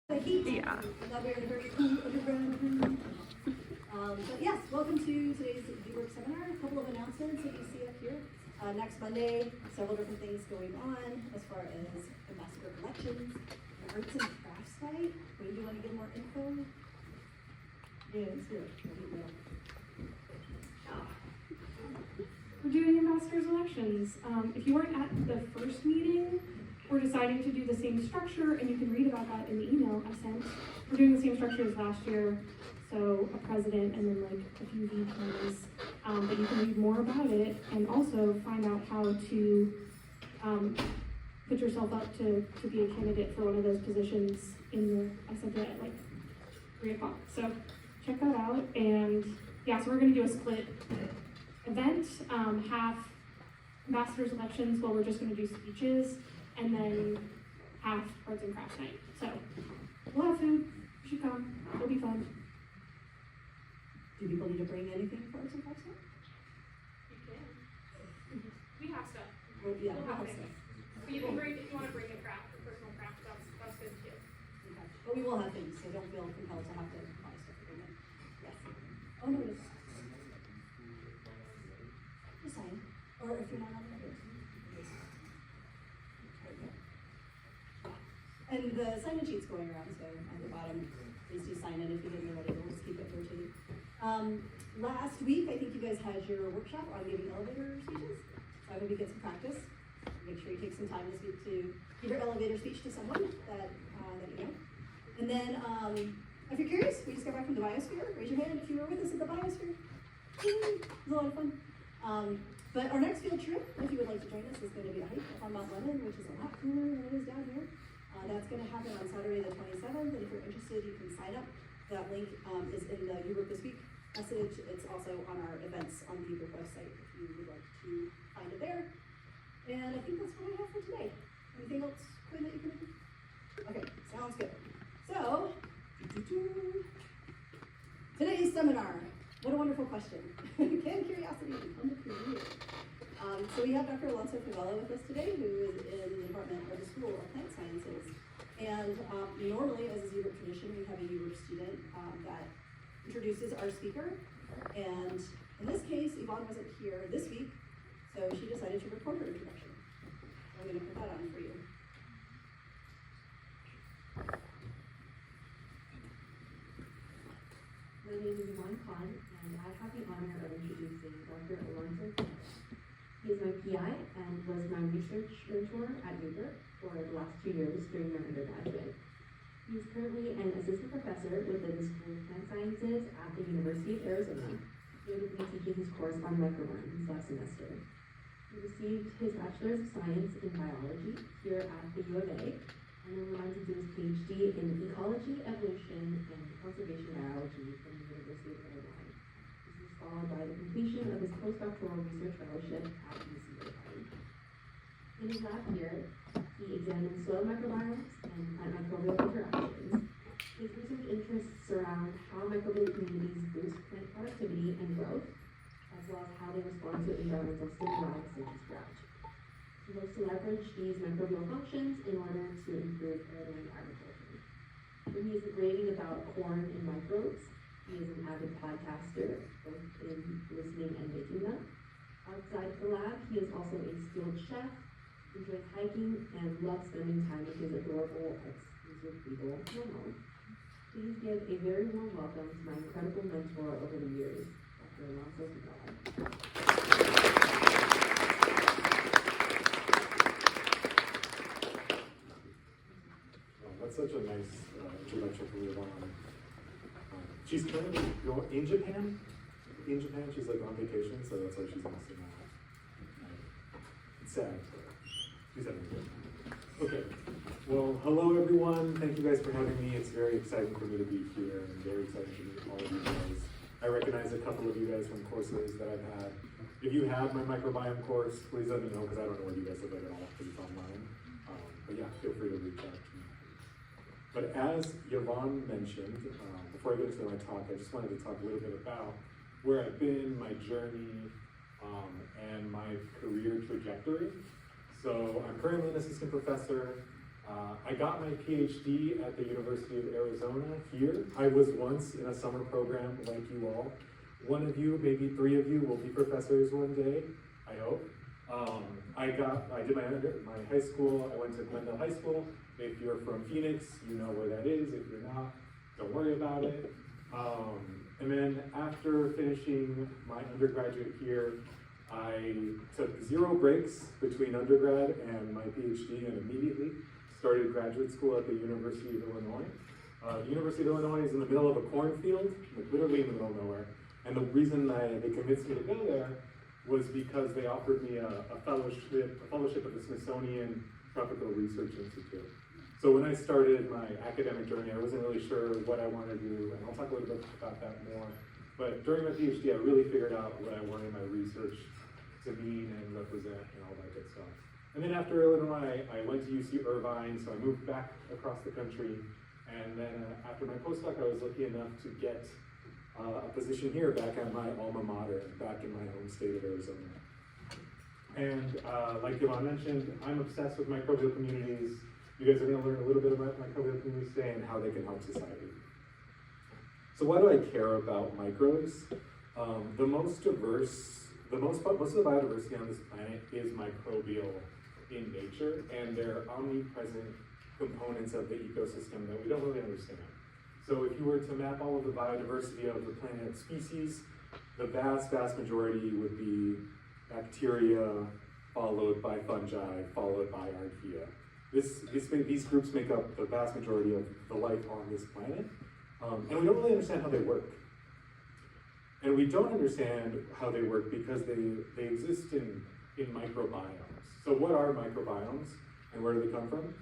Yeah. That we're in a very cool underground room. But yes, welcome to today's UWork seminar. A couple of announcements that you see up here. Next Monday, several different things going on as far as ambassador elections, an arts and crafts night. Wayne, do you want to give more info? Yeah, it's here. We're doing ambassadors elections. If you weren't at the first meeting, we're deciding to do the same structure, and you can read about that in the email I sent. We're doing the same structure as last year, so a president and then like a few VPs. But you can read more about it and also find out how to put yourself up to be a candidate for one of those positions I sent it at like 3 o'clock. So check that out. And yeah, so we're gonna do a split event, half ambassadors elections, where we're just gonna do speeches, and then half arts and crafts night. So we'll have food, you should come, it'll be fun. Do people need to bring anything for arts and crafts night? You can. We have stuff. Well, yeah, We'll have stuff. things. But you can bring, if you wanna bring a craft, a personal craft, that's good too. Okay. But we will have things, so don't feel compelled to have to buy stuff to bring in. Yes. Oh, no, it's just sign. Or if you're not on the list. And the sign-in sheet's going around, so at the bottom, please do sign in if you didn't already. We'll just keep it rotating. Last week, I think you guys had your workshop on giving elevator speeches. So I hope you get some practice. Make sure you take some time this week to give your elevator speech to someone that you know. And then, if you're curious, we just got back from the biosphere. Raise your hand if you were with us at the biosphere. It was a lot of fun. But our next field trip, if you would like to join us, is going to be a hike on Mount Lemmon, which is a lot cooler than it is down here. That's going to happen on Saturday the 27th, and if you're interested, you can sign up. That link is in the UWork This Week message. It's also on our events on the UWork website if you would like to find it there. And I think that's what I have for today. Anything else, Quinn, that you can do? Okay, sounds good. So, today's seminar. What a wonderful question. Can curiosity become a career? So we have Dr. Alonso Favela with us today, who is in the Department of the School of Plant Sciences. And normally, as is UWork tradition, we have a UWork student that introduces our speaker. And in this case, Yvonne wasn't here this week, so she decided to record her introduction. I'm going to put that on for you. My name is Yvonne Khan, and I have the honor of introducing Dr. Alonso. He is my PI and was my research mentor at UWork for the last 2 years during my undergraduate. He is currently an assistant professor within the School of Plant Sciences at the University of Arizona, notably teaching his course on microbiomes last semester. He received his Bachelor's of Science in Biology here at the U of A, and then went on to do his PhD in Ecology, Evolution, and Conservation Biology from the University of Illinois. This is followed by the completion of his postdoctoral research fellowship at UC Irvine. In his lab year, he examined soil microbiomes and plant microbial interactions. His research interests surround how microbial communities boost plant productivity and growth, as well as how they respond to environmental stimuli such as drought. He hopes to leverage these microbial functions in order to improve urban agriculture. When he isn't raving about corn and microbes, he is an avid podcaster, both in listening and making them. Outside the lab, he is also a skilled chef, enjoys hiking, and loves spending time with his adorable exclusive beagle, Momo. Please give a very warm welcome to my incredible mentor over the years, Dr. Alonso Favela. That's such a nice introduction for Yvonne. She's currently in Japan. She's like on vacation, so that's why she's missing out. It's sad, but she's having a good time. Okay. Well, hello everyone. Thank you guys for having me. It's very exciting for me to be here and very exciting to meet all of you guys. I recognize a couple of you guys from courses that I've had. If you have my microbiome course, please let me know because I don't know where you guys live at all because it's online. But yeah, feel free to reach out to me. But as Yvonne mentioned, before I get into my talk, I just wanted to talk a little bit about where I've been, my journey, and my career trajectory. So I'm currently an assistant professor I got my PhD at the University of Arizona here. I was once in a summer program like you all. One of you, maybe three of you, will be professors one day, I hope. I did my high school, I went to Glendale High School. If you're from Phoenix, you know where that is. If you're not, don't worry about it. And then after finishing my undergraduate here, I took 0 breaks between undergrad and my PhD and immediately started graduate school at the University of Illinois. The University of Illinois is in the middle of a cornfield, like literally in the middle of nowhere. And the reason they convinced me to go there was because they offered me a fellowship at the Smithsonian Tropical Research Institute. So when I started my academic journey, I wasn't really sure what I wanted to do, and I'll talk a little bit about that more. But during my PhD, I really figured out what I wanted my research to mean and represent and all that good stuff. And then after Illinois, I went to UC Irvine, so I moved back across the country. And then after my postdoc, I was lucky enough to get a position here back at my alma mater, back in my home state of Arizona. And like Yvonne mentioned, I'm obsessed with microbial communities. You guys are going to learn a little bit about microbial communities today and how they can help society. So why do I care about microbes? Most of the biodiversity on this planet is microbial in nature, and they're omnipresent components of the ecosystem that we don't really understand. So if you were to map all of the biodiversity of the planet species, the vast majority would be bacteria, followed by fungi, followed by archaea. These groups make up the vast majority of the life on this planet, and we don't really understand how they work. And we don't understand how they work because they exist in microbiomes. So what are microbiomes and where do they come from?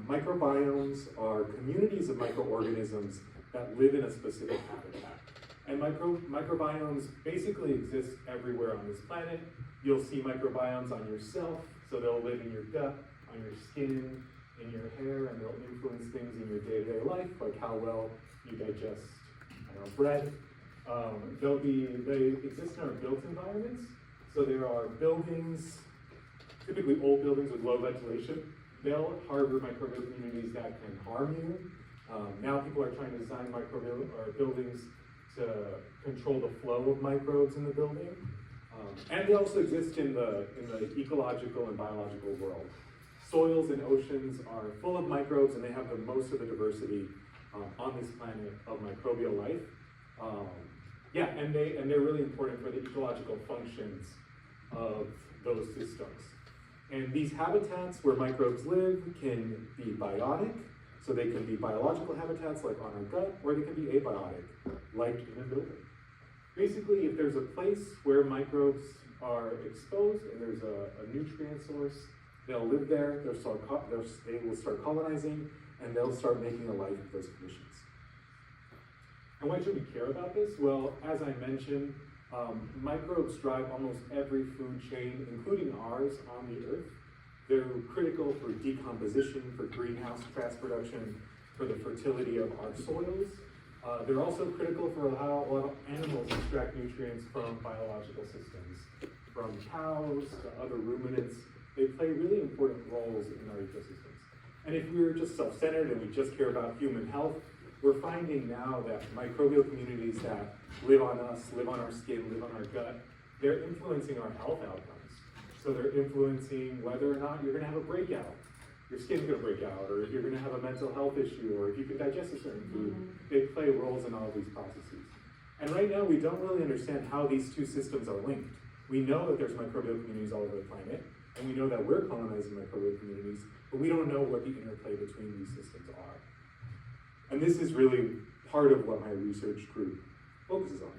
Microbiomes are communities of microorganisms that live in a specific habitat. And microbiomes basically exist everywhere on this planet. You'll see microbiomes on yourself, so they'll live in your gut, on your skin, in your hair, and they'll influence things in your day-to-day life, like how well you digest, bread. They exist in our built environments. So there are buildings, typically old buildings with low ventilation. They'll harbor microbial communities that can harm you. Now people are trying to design buildings to control the flow of microbes in the building. And they also exist in the ecological and biological world. Soils and oceans are full of microbes, and they have the most of the diversity on this planet of microbial life. And they're really important for the ecological functions of those systems. And these habitats where microbes live can be biotic, so they can be biological habitats like on our gut, or they can be abiotic, like in a building. Basically, if there's a place where microbes are exposed and there's a nutrient source, they'll live there, they will start colonizing, and they'll start making a life of those conditions. And why should we care about this? Well, as I mentioned, microbes drive almost every food chain, including ours, on the earth. They're critical for decomposition, for greenhouse gas production, for the fertility of our soils. They're also critical for how a lot of animals extract nutrients from biological systems. From cows to other ruminants, they play really important roles in our ecosystems. And if we're just self-centered and we just care about human health, we're finding now that microbial communities that live on us, live on our skin, live on our gut, they're influencing our health outcomes. So they're influencing whether or not you're gonna have a breakout. Your skin's gonna break out, or if you're gonna have a mental health issue, or if you can digest a certain food. They play roles in all of these processes. And right now, we don't really understand how these two systems are linked. We know that there's microbial communities all over the planet, and we know that we're colonizing microbial communities, but we don't know what the interplay between these systems are. And this is really part of what my research group focuses on.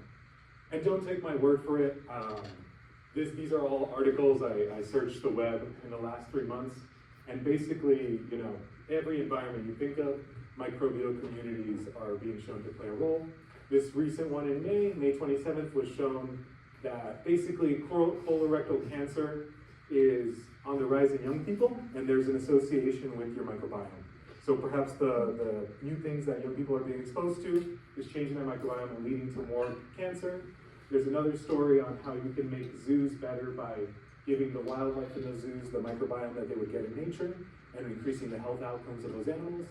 And don't take my word for it. These are all articles I searched the web in the last 3 months. And basically, every environment you think of, microbial communities are being shown to play a role. This recent one in May 27th, was shown that basically colorectal cancer is on the rise in young people, and there's an association with your microbiome. So perhaps the new things that young people are being exposed to is changing their microbiome and leading to more cancer. There's another story on how you can make zoos better by giving the wildlife in the zoos the microbiome that they would get in nature. and increasing the health outcomes of those animals.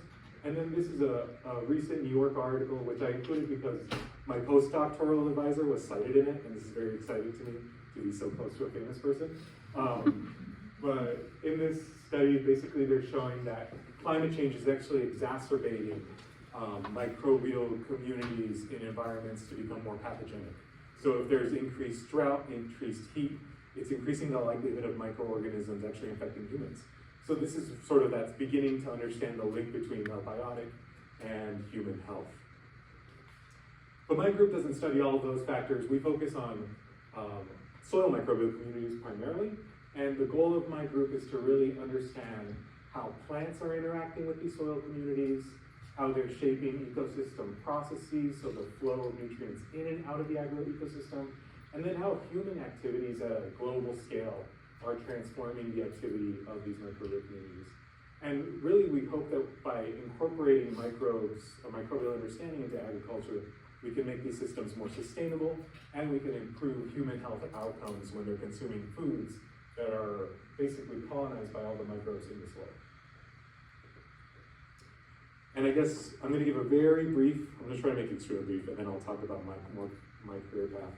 And then this is a recent New York article, which I included because my postdoctoral advisor was cited in it, and this is very exciting to me to be so close to a famous person. But in this study, basically they're showing that climate change is actually exacerbating microbial communities in environments to become more pathogenic. So if there's increased drought, increased heat, it's increasing the likelihood of microorganisms actually infecting humans. So this is sort of that's beginning to understand the link between biotic and human health. But my group doesn't study all of those factors. We focus on soil microbial communities primarily, and the goal of my group is to really understand how plants are interacting with these soil communities, how they're shaping ecosystem processes, so the flow of nutrients in and out of the agroecosystem, and then how human activities at a global scale are transforming the activity of these microbial communities. And really we hope that by incorporating microbes, or microbial understanding into agriculture, we can make these systems more sustainable, and we can improve human health outcomes when they're consuming foods that are basically colonized by all the microbes in the soil. And I guess I'm going to give a very brief, I'm going to try to make it extremely brief, and then I'll talk about my career path.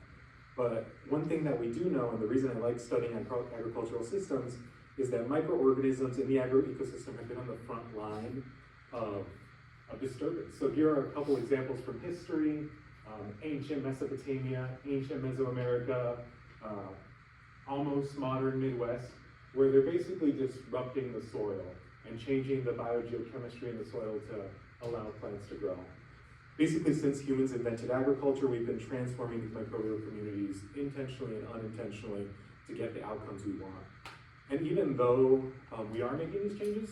But one thing that we do know, and the reason I like studying agricultural systems, is that microorganisms in the agroecosystem have been on the front line of disturbance. So here are a couple examples from history, ancient Mesopotamia, ancient Mesoamerica, almost modern Midwest, where they're basically disrupting the soil and changing the biogeochemistry in the soil to allow plants to grow. Basically, since humans invented agriculture, we've been transforming these microbial communities intentionally and unintentionally to get the outcomes we want. And even though we are making these changes,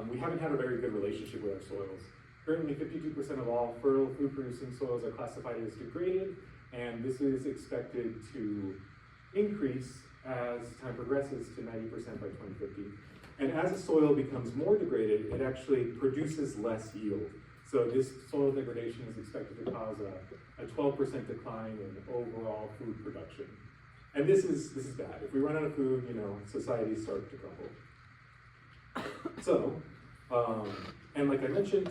we haven't had a very good relationship with our soils. Currently, 52% of all fertile food-producing soils are classified as degraded, and this is expected to increase as time progresses to 90% by 2050. And as a soil becomes more degraded, it actually produces less yield. So this soil degradation is expected to cause a 12% decline in overall food production. And this is bad. If we run out of food, societies start to crumble. So, and like I mentioned,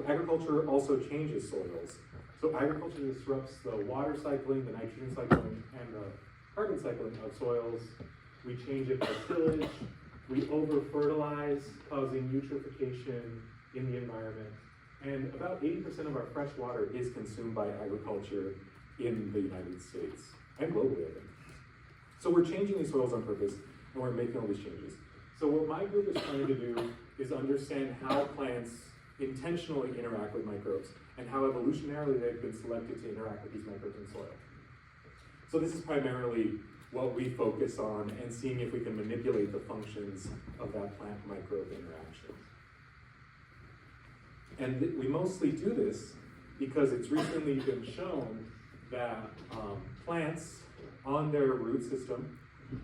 agriculture also changes soils. So agriculture disrupts the water cycling, the nitrogen cycling, and the carbon cycling of soils. We change it by tillage. We over-fertilize, causing eutrophication in the environment. And about 80% of our fresh water is consumed by agriculture in the United States, and globally, I think. So we're changing these soils on purpose, and we're making all these changes. So what my group is trying to do is understand how plants intentionally interact with microbes, and how evolutionarily they've been selected to interact with these microbes in soil. So this is primarily what we focus on, and seeing if we can manipulate the functions of that plant-microbe interaction. And we mostly do this because it's recently been shown that plants on their root system,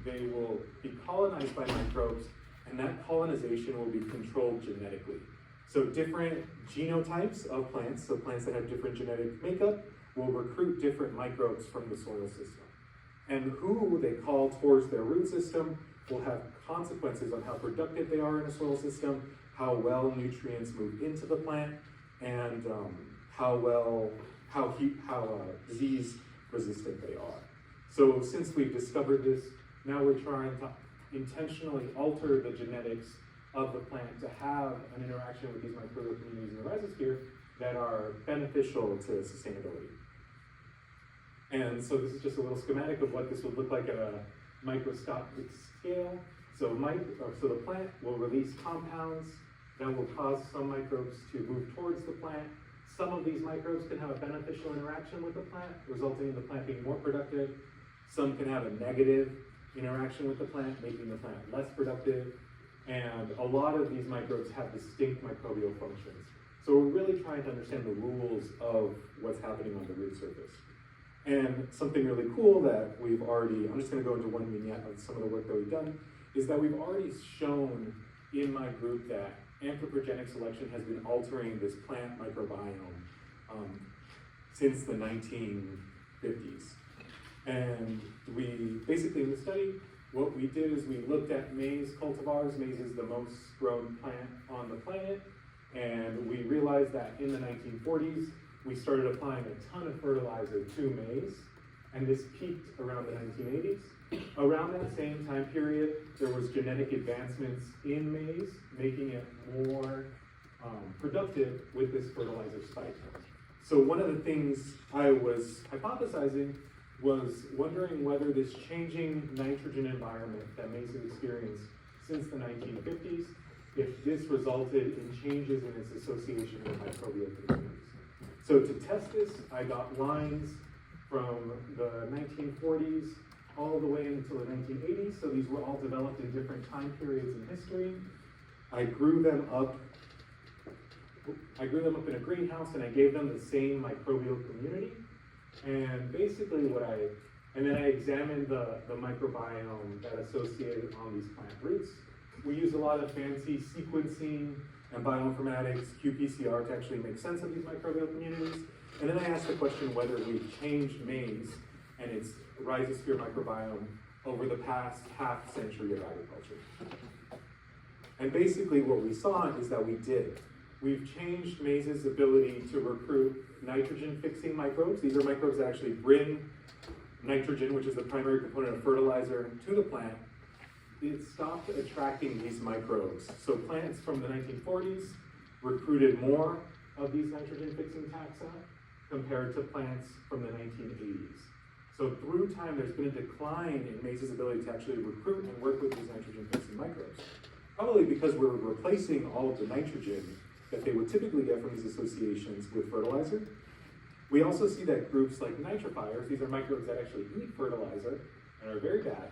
they will be colonized by microbes, and that colonization will be controlled genetically. So different genotypes of plants, so plants that have different genetic makeup, will recruit different microbes from the soil system. And who they call towards their root system will have consequences on how productive they are in a soil system, how well nutrients move into the plant, and how disease resistant they are. So since we've discovered this, now we're trying to intentionally alter the genetics of the plant to have an interaction with these microbial communities in the rhizosphere that are beneficial to sustainability. And so this is just a little schematic of what this would look like at a microscopic scale. So the plant will release compounds that will cause some microbes to move towards the plant. Some of these microbes can have a beneficial interaction with the plant, resulting in the plant being more productive. Some can have a negative interaction with the plant, making the plant less productive. And a lot of these microbes have distinct microbial functions. So we're really trying to understand the rules of what's happening on the root surface. And something really cool that I'm just gonna go into one vignette of some of the work that we've done, is that we've already shown in my group that anthropogenic selection has been altering this plant microbiome since the 1950s. And we basically, in the study, what we did is we looked at maize cultivars. Maize is the most grown plant on the planet. And we realized that in the 1940s, we started applying a ton of fertilizer to maize. And this peaked around the 1980s. Around that same time period, there was genetic advancements in maize, making it more productive with this fertilizer spike. So one of the things I was hypothesizing was wondering whether this changing nitrogen environment that maize has experienced since the 1950s, if this resulted in changes in its association with microbial communities. So to test this, I got lines from the 1940s all the way until the 1980s. So these were all developed in different time periods in history. I grew them up in a greenhouse, and I gave them the same microbial community. And basically then I examined the microbiome that associated on these plant roots. We use a lot of fancy sequencing and bioinformatics, qPCR, to actually make sense of these microbial communities. And then I asked the question whether we've changed maize and its rhizosphere microbiome over the past half century of agriculture. And basically what we saw is that we did. We've changed maize's ability to recruit nitrogen-fixing microbes. These are microbes that actually bring nitrogen, which is the primary component of fertilizer, to the plant. It stopped attracting these microbes. So plants from the 1940s recruited more of these nitrogen-fixing taxa compared to plants from the 1980s. So through time, there's been a decline in maize's ability to actually recruit and work with these nitrogen-fixing microbes. Probably because we're replacing all of the nitrogen that they would typically get from these associations with fertilizer. We also see that groups like nitrifiers, these are microbes that actually eat fertilizer and are very bad,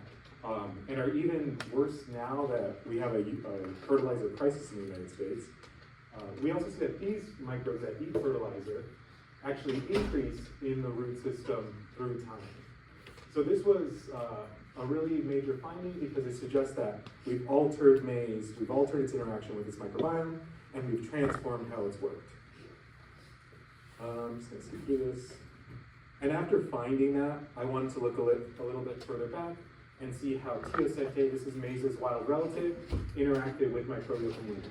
and are even worse now that we have a fertilizer crisis in the United States. We also see that these microbes that eat fertilizer actually increase in the root system through time. So this was a really major finding because it suggests that we've altered maize, we've altered its interaction with its microbiome, and we've transformed how it's worked. I'm just gonna skip through this. And after finding that, I wanted to look a little bit further back and see how teosinte, this is maize's wild relative, interacted with microbial communities.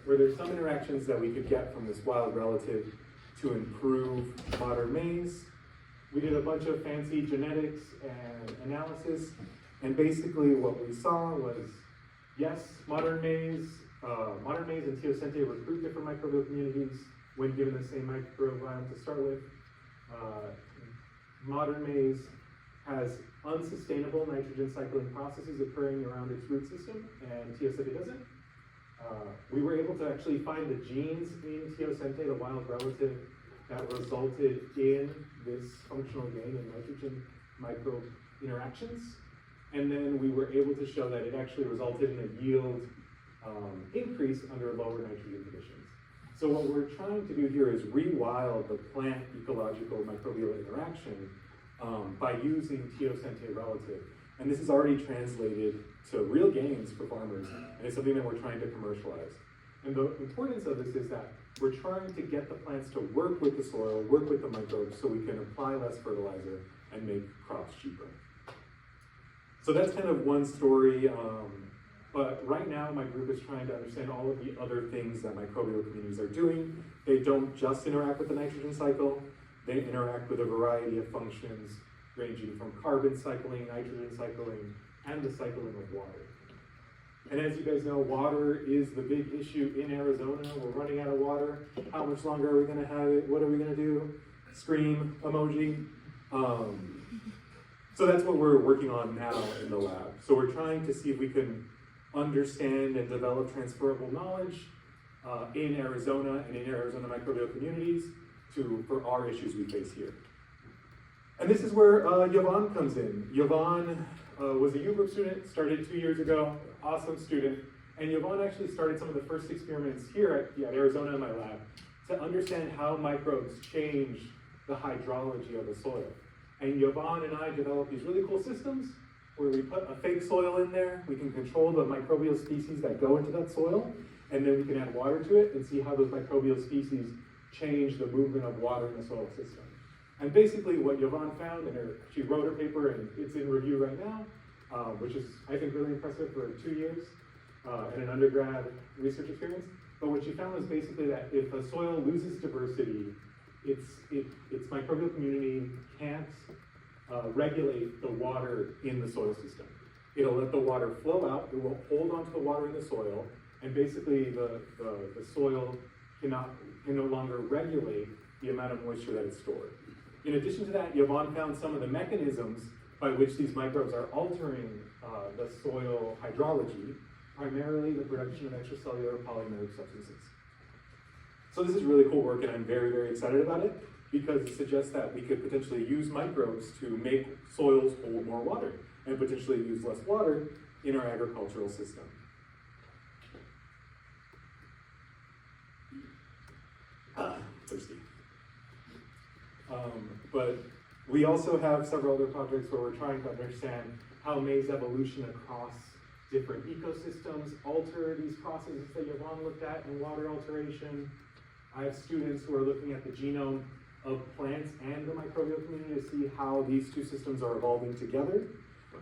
Were there some interactions that we could get from this wild relative to improve modern maize? We did a bunch of fancy genetics and analysis, and basically what we saw was, yes, modern maize and teosinte recruit different microbial communities when given the same microbiome to start with. Modern maize has unsustainable nitrogen cycling processes occurring around its root system, and teosinte doesn't. We were able to actually find the genes in teosinte, the wild relative, that resulted in this functional gain in nitrogen microbe interactions. And then we were able to show that it actually resulted in a yield increase under lower nitrogen conditions. So what we're trying to do here is rewild the plant ecological microbial interaction by using teosinte relative. And this is already translated to real gains for farmers, and it's something that we're trying to commercialize. And the importance of this is that we're trying to get the plants to work with the soil, work with the microbes, so we can apply less fertilizer and make crops cheaper. So that's kind of one story, but right now my group is trying to understand all of the other things that microbial communities are doing. They don't just interact with the nitrogen cycle, they interact with a variety of functions ranging from carbon cycling, nitrogen cycling, and the cycling of water. And as you guys know, water is the big issue in Arizona. We're running out of water. How much longer are we gonna have it? What are we gonna do? Scream emoji. So that's what we're working on now in the lab. So we're trying to see if we can understand and develop transferable knowledge in Arizona and in Arizona microbial communities for our issues we face here. And this is where Yvonne comes in. Yvonne was a U group student, started 2 years ago, awesome student. And Yvonne actually started some of the first experiments here at Arizona in my lab to understand how microbes change the hydrology of the soil. And Yvonne and I developed these really cool systems where we put a fake soil in there, we can control the microbial species that go into that soil, and then we can add water to it and see how those microbial species change the movement of water in the soil system. And basically what Yvonne found, she wrote her paper and it's in review right now, which is, I think, really impressive for 2 years and an undergrad research experience. But what she found was basically that if a soil loses diversity, its microbial community can't regulate the water in the soil system. It'll let the water flow out, it will hold onto the water in the soil, and basically the soil can no longer regulate the amount of moisture that it's stored. In addition to that, Yvonne found some of the mechanisms by which these microbes are altering the soil hydrology, primarily the production of extracellular polymeric substances. So this is really cool work, and I'm very, very excited about it because it suggests that we could potentially use microbes to make soils hold more water and potentially use less water in our agricultural system. Thirsty. But we also have several other projects where we're trying to understand how maize evolution across different ecosystems alter these processes that Yvonne looked at in water alteration. I have students who are looking at the genome of plants and the microbial community to see how these two systems are evolving together.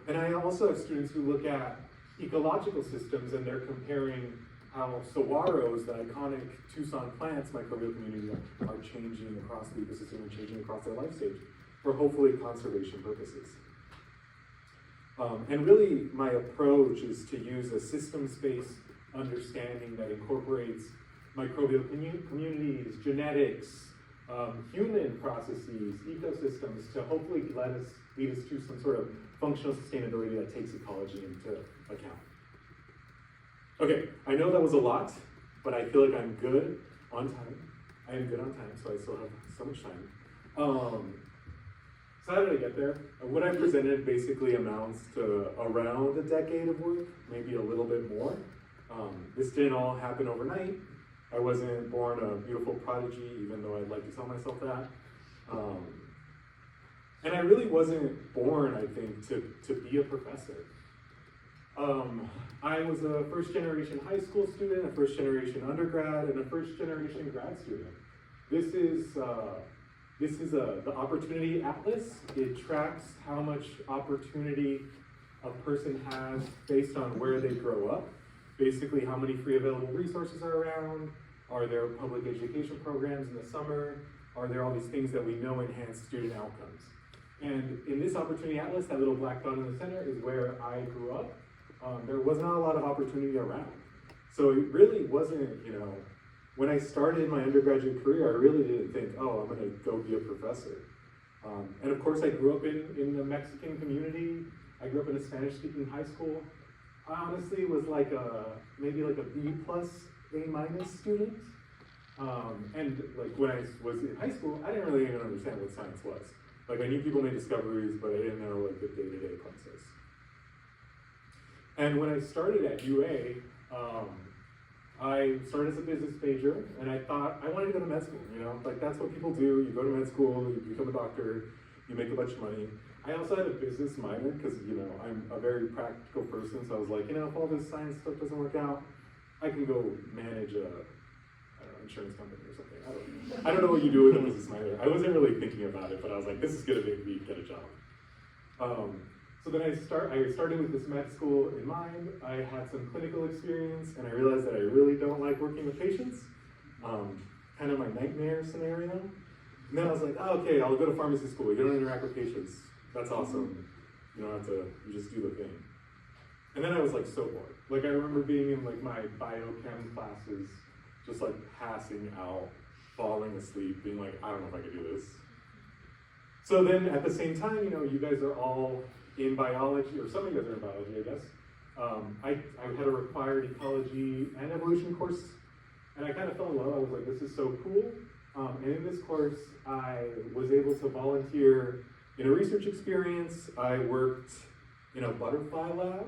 And I also have students who look at ecological systems and they're comparing how saguaros, the iconic Tucson plants microbial community, are changing across the ecosystem and changing across their life stage for hopefully conservation purposes. And really my approach is to use a systems-based understanding that incorporates microbial communities, genetics, human processes, ecosystems to hopefully lead us to some sort of functional sustainability that takes ecology into account. Okay, I know that was a lot, but I feel like I'm good on time. I am good on time, so I still have so much time. So how did I get there? What I presented basically amounts to around a decade of work, maybe a little bit more. This didn't all happen overnight. I wasn't born a beautiful prodigy, even though I'd like to tell myself that. And I really wasn't born, I think, to be a professor. I was a first-generation high school student, a first-generation undergrad, and a first-generation grad student. This is the Opportunity Atlas. It tracks how much opportunity a person has based on where they grow up. Basically, how many free available resources are around. Are there public education programs in the summer? Are there all these things that we know enhance student outcomes? And in this Opportunity Atlas, that little black dot in the center is where I grew up. There was not a lot of opportunity around. So it really wasn't, when I started my undergraduate career, I really didn't think, oh, I'm gonna go be a professor. And of course, I grew up in the Mexican community. I grew up in a Spanish-speaking high school. I honestly was maybe like a B+, A- student. And like when I was in high school, I didn't really even understand what science was. Like I knew people made discoveries, but I didn't know like the day-to-day process. And when I started at UA, I started as a business major, and I thought I wanted to go to med school, like that's what people do. You go to med school, you become a doctor, you make a bunch of money. I also had a business minor because, I'm a very practical person, so I was like, if all this science stuff doesn't work out, I can go manage a, insurance company or something. I don't know what you do with a business minor. I wasn't really thinking about it, but I was like, this is gonna make me get a job. So then I started with this med school in mind. I had some clinical experience, and I realized that I really don't like working with patients. Kind of my nightmare scenario. And then I was like, oh, okay, I'll go to pharmacy school. You don't interact with patients. That's awesome. You don't have to, you just do the thing. And then I was like so bored. Like I remember being in like my biochem classes, just like passing out, falling asleep, being like, I don't know if I could do this. So then at the same time, you guys are all in biology, or some of you guys are in biology, I guess. I had a required ecology and evolution course, and I kind of fell in love. I was like, this is so cool. And in this course, I was able to volunteer in a research experience. I worked in a butterfly lab,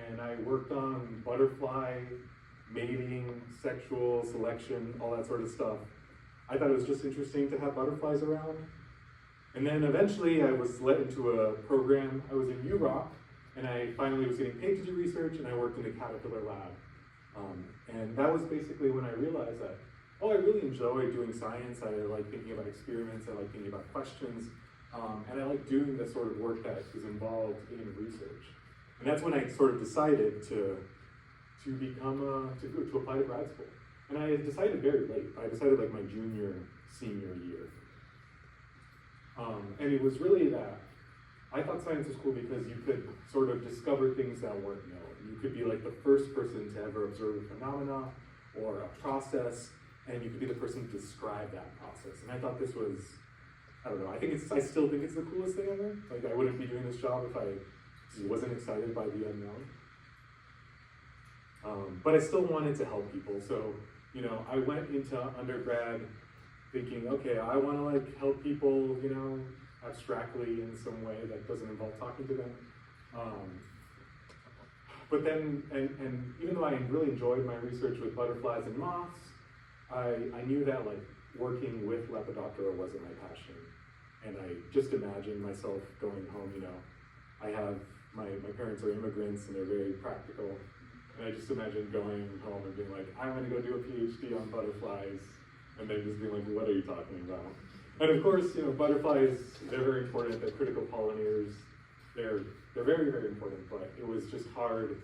and I worked on butterfly mating, sexual selection, all that sort of stuff. I thought it was just interesting to have butterflies around. And then eventually I was led into a program. I was in UROC, and I finally was getting paid to do research, and I worked in a caterpillar lab. And that was basically when I realized that, I really enjoy doing science. I like thinking about experiments. I like thinking about questions. And I like doing the sort of work that is involved in research. And that's when I sort of decided to apply to grad school. And I decided very late. I decided like my senior year. And it was really that I thought science was cool because you could sort of discover things that weren't known. You could be like the first person to ever observe a phenomena or a process, and you could be the person to describe that process. And I thought this was, I don't know, I still think it's the coolest thing ever. Like, I wouldn't be doing this job if I wasn't excited by the unknown. But I still wanted to help people. So, you know, I went into undergrad thinking, okay, I want to like help people, you know, abstractly in some way that doesn't involve talking to them. But then, and even though I really enjoyed my research with butterflies and moths, I knew that like working with Lepidoptera wasn't my passion. And I just imagined myself going home, you know, my parents are immigrants and they're very practical. And I just imagined going home and being like, I want to go do a PhD on butterflies. And then just being like, what are you talking about? And of course, you know, butterflies, they're very important. They're critical pollinators. They're very, very important, but it was just hard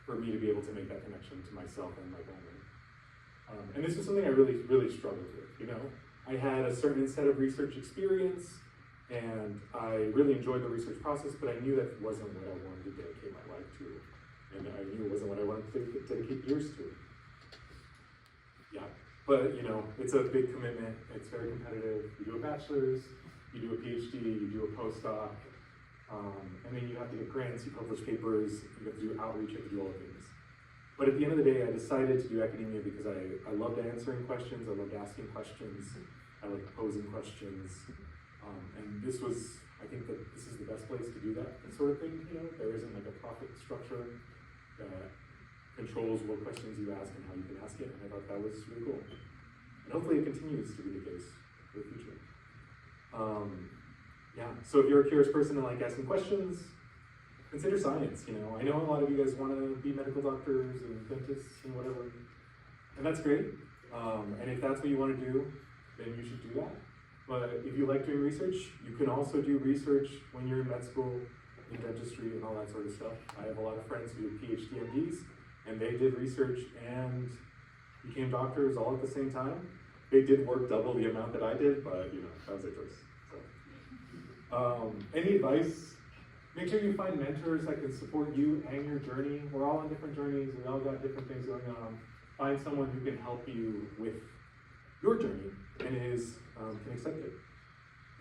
for me to be able to make that connection to myself and my family. And this was something I really, really struggled with, you know? I had a certain set of research experience, and I really enjoyed the research process, but I knew that wasn't what I wanted to dedicate my life to. And I knew it wasn't what I wanted to dedicate years to. Yeah, but you know, it's a big commitment. It's very competitive. You do a bachelor's, you do a PhD, you do a postdoc, and then you have to get grants, you publish papers, you have to do outreach, you have to do all the things. But at the end of the day, I decided to do academia because I loved answering questions, I loved asking questions, I liked posing questions, and this was, I think that this is the best place to do that sort of thing, you know? There isn't like a profit structure that controls what questions you ask and how you can ask it, and I thought that was really cool. And hopefully it continues to be the case for the future. Yeah, so if you're a curious person and like asking questions, consider science, you know. I know a lot of you guys want to be medical doctors and dentists and whatever, and that's great. And if that's what you want to do, then you should do that. But if you like doing research, you can also do research when you're in med school, in dentistry and all that sort of stuff. I have a lot of friends who did PhD MDs, and they did research and became doctors all at the same time. They did work double the amount that I did, but you know, that was their choice. So, any advice? Make sure you find mentors that can support you and your journey. We're all on different journeys. We all got different things going on. Find someone who can help you with your journey and can accept it.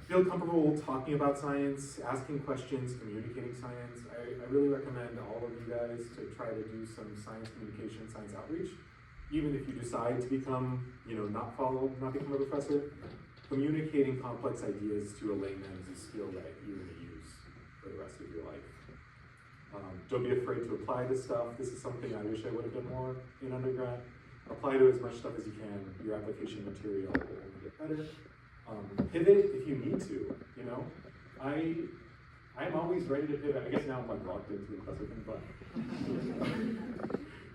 Feel comfortable talking about science, asking questions, communicating science. I really recommend all of you guys to try to do some science communication, science outreach. Even if you decide to become, you know, not become a professor, communicating complex ideas to a layman is a skill that you're going to use for the rest of your life. Don't be afraid to apply to stuff. This is something I wish I would have done more in undergrad. Apply to as much stuff as you can. Your application material will only get better. Pivot if you need to, you know. I'm always ready to pivot. I guess now I'm like locked into the professor thing, but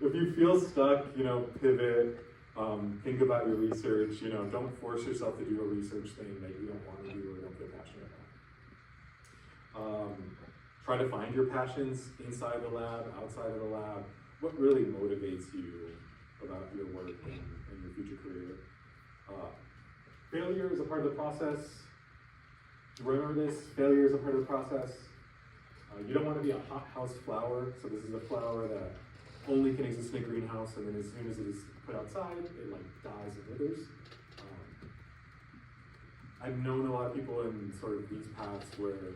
if you feel stuck, you know, pivot. Think about your research, you know, don't force yourself to do a research thing that you don't want to do or don't feel passionate about. Try to find your passions inside the lab, outside of the lab. What really motivates you about your work and your future career? Failure is a part of the process. Remember this, failure is a part of the process. You don't want to be a hothouse flower, so this is a flower that only can exist in a greenhouse, and then as soon as it is put outside, it like dies and withers. I've known a lot of people in sort of these paths where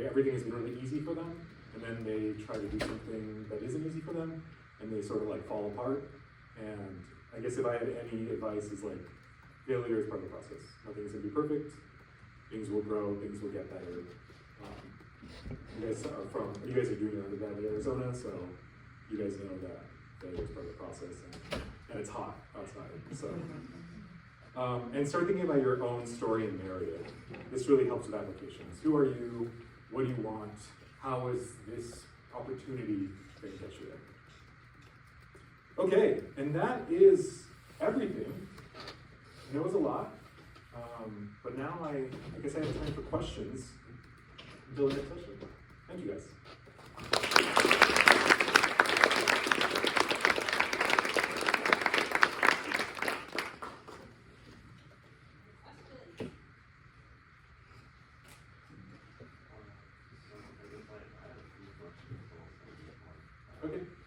everything has been really easy for them, and then they try to do something that isn't easy for them, and they sort of like fall apart. And I guess if I had any advice, is like, failure is part of the process. Nothing is going to be perfect. Things will grow, things will get better. You guys are doing your undergrad in Arizona, so you guys know that failure is part of the process, and it's hot outside. So, and start thinking about your own story and narrative. This really helps with applications. Who are you? What do you want? How is this opportunity going to get you there? Okay, and that is everything. And it was a lot, but now I guess I have time for questions. until the next session. Thank you guys. Okay.